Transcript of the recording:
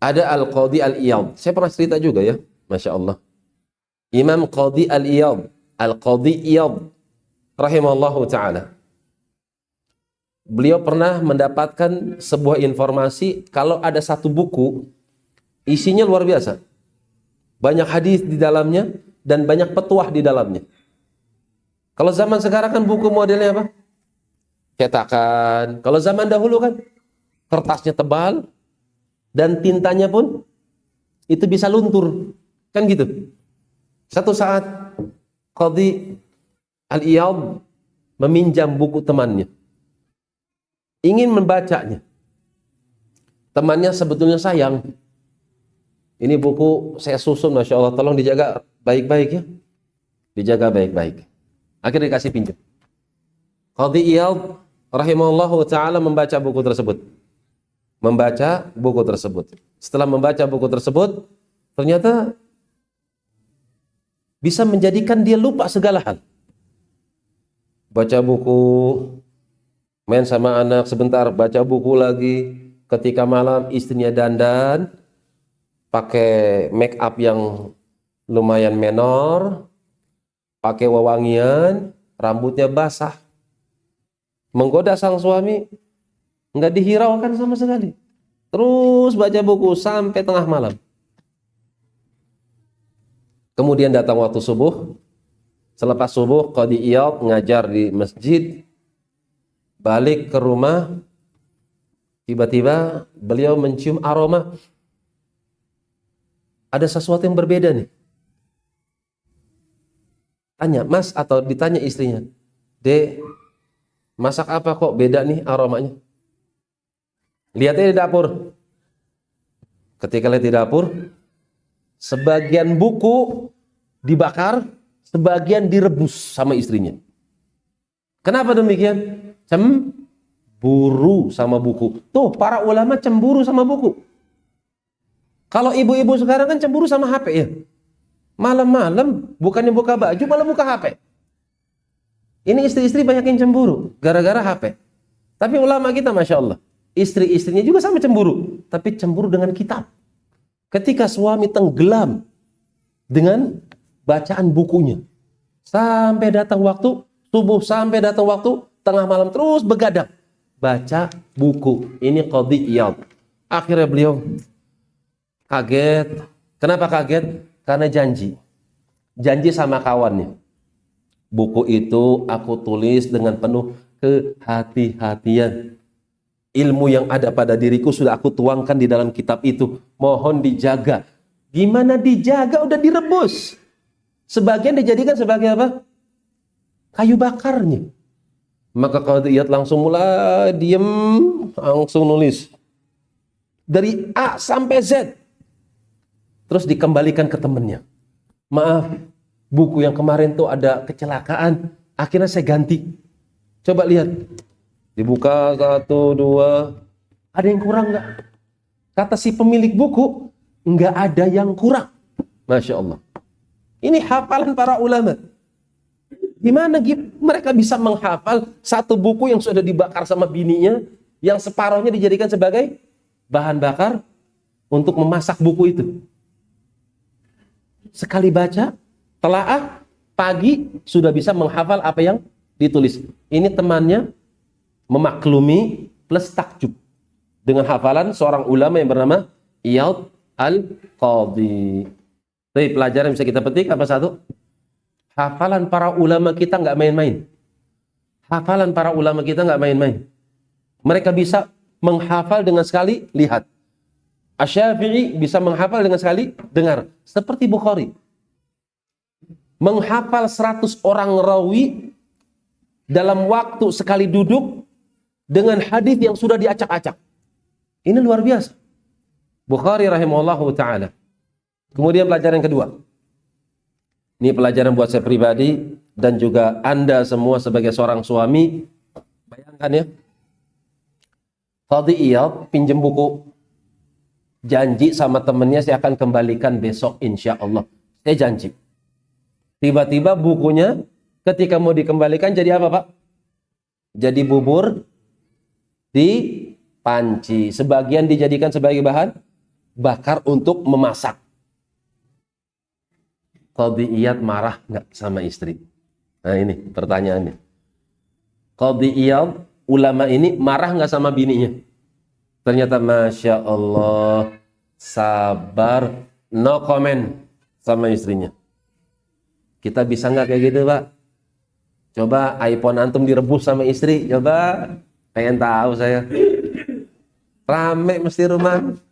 Ada Al-Qadhi Al-Iyad. Saya pernah cerita juga ya, Masya Allah. Imam Qadhi Al-Iyad, Al-Qadhi Iyad, rahimallahu ta'ala. Beliau pernah mendapatkan sebuah informasi kalau ada satu buku, isinya luar biasa. Banyak hadis di dalamnya dan banyak petuah di dalamnya. Kalau zaman sekarang kan buku modelnya apa? Cetakan. Kalau zaman dahulu kan kertasnya tebal dan tintanya pun itu bisa luntur. Kan gitu. Satu saat Qadhi Al-Iyad meminjam buku temannya. Ingin membacanya. Temannya sebetulnya sayang. Ini buku saya susun, Masya Allah. Tolong dijaga baik-baik ya. Dijaga baik-baik. Akhirnya dikasih pinjam. Qadhi Iyad rahimahullahu ta'ala membaca buku tersebut. Membaca buku tersebut. Setelah membaca buku tersebut, ternyata bisa menjadikan dia lupa segala hal. Baca buku, main sama anak sebentar, baca buku lagi. Ketika malam istrinya dandan, pakai make up yang lumayan menor, pakai wewangian, rambutnya basah. Menggoda sang suami, nggak dihiraukan sama sekali. Terus baca buku sampai tengah malam. Kemudian datang waktu subuh. Selepas subuh, Qadhi Iyad ngajar di masjid. Balik ke rumah, tiba-tiba beliau mencium aroma. Ada sesuatu yang berbeda nih. Tanya, Mas, atau ditanya istrinya, Dek, masak apa kok beda nih aromanya? Lihatnya di dapur. Ketika lihat di dapur, sebagian buku dibakar, sebagian direbus sama istrinya. Kenapa demikian? Cemburu sama buku. Tuh, para ulama cemburu sama buku. Kalau ibu-ibu sekarang kan cemburu sama HP ya. Malam-malam bukannya buka baju malah buka HP. Ini istri-istri banyak yang cemburu gara-gara HP. Tapi ulama kita Masya Allah, istri-istrinya juga sama cemburu. Tapi cemburu dengan kitab. Ketika suami tenggelam dengan bacaan bukunya. Sampai datang waktu subuh, sampai datang waktu tengah malam terus begadang. Baca buku. Ini Qadhi Iyad. Akhirnya beliau kaget. Kenapa kaget? Karena janji. Janji sama kawannya. Buku itu aku tulis dengan penuh kehati-hatian. Ilmu yang ada pada diriku sudah aku tuangkan di dalam kitab itu. Mohon dijaga. Gimana dijaga? Udah direbus. Sebagian dijadikan sebagai apa? Kayu bakarnya. Maka Qadhi Iyad langsung mulai diem, langsung nulis. Dari A sampai Z. Terus dikembalikan ke temennya. Maaf, buku yang kemarin tuh ada kecelakaan. Akhirnya saya ganti. Coba lihat. Dibuka 1, 2. Ada yang kurang nggak? Kata si pemilik buku, nggak ada yang kurang. Masya Allah. Ini hafalan para ulama. Gimana mereka bisa menghafal satu buku yang sudah dibakar sama bininya, yang separuhnya dijadikan sebagai bahan bakar untuk memasak buku itu. Sekali baca, telaah, pagi sudah bisa menghafal apa yang ditulis. Ini temannya memaklumi plus takjub dengan hafalan seorang ulama yang bernama Iyad Al-Qadhi. Tapi pelajaran yang bisa kita petik apa satu? Hafalan para ulama kita nggak main-main. Hafalan para ulama kita nggak main-main. Mereka bisa menghafal dengan sekali lihat. Asy-Syafi'i bisa menghafal dengan sekali dengar. Seperti Bukhari. Menghafal 100 orang rawi dalam waktu sekali duduk dengan hadis yang sudah diacak-acak. Ini luar biasa. Bukhari rahimahullahu ta'ala. Kemudian pelajaran kedua. Ini pelajaran buat saya pribadi dan juga Anda semua sebagai seorang suami. Bayangkan ya. Qadhi Iyad pinjam buku. Janji sama temennya saya akan kembalikan besok insya Allah. Saya janji. Tiba-tiba bukunya ketika mau dikembalikan jadi apa Pak? Jadi bubur di panci. Sebagian dijadikan sebagai bahan bakar untuk memasak. Qadhi Iyad marah nggak sama istri? Nah ini pertanyaannya. Qadhi Iyad, ulama ini marah nggak sama bininya? Ternyata Masya Allah, sabar, no comment sama istrinya. Kita bisa nggak kayak gitu, Pak? Coba iPhone antum direbus sama istri, coba. Pengen tahu saya. Rame mesti rumah.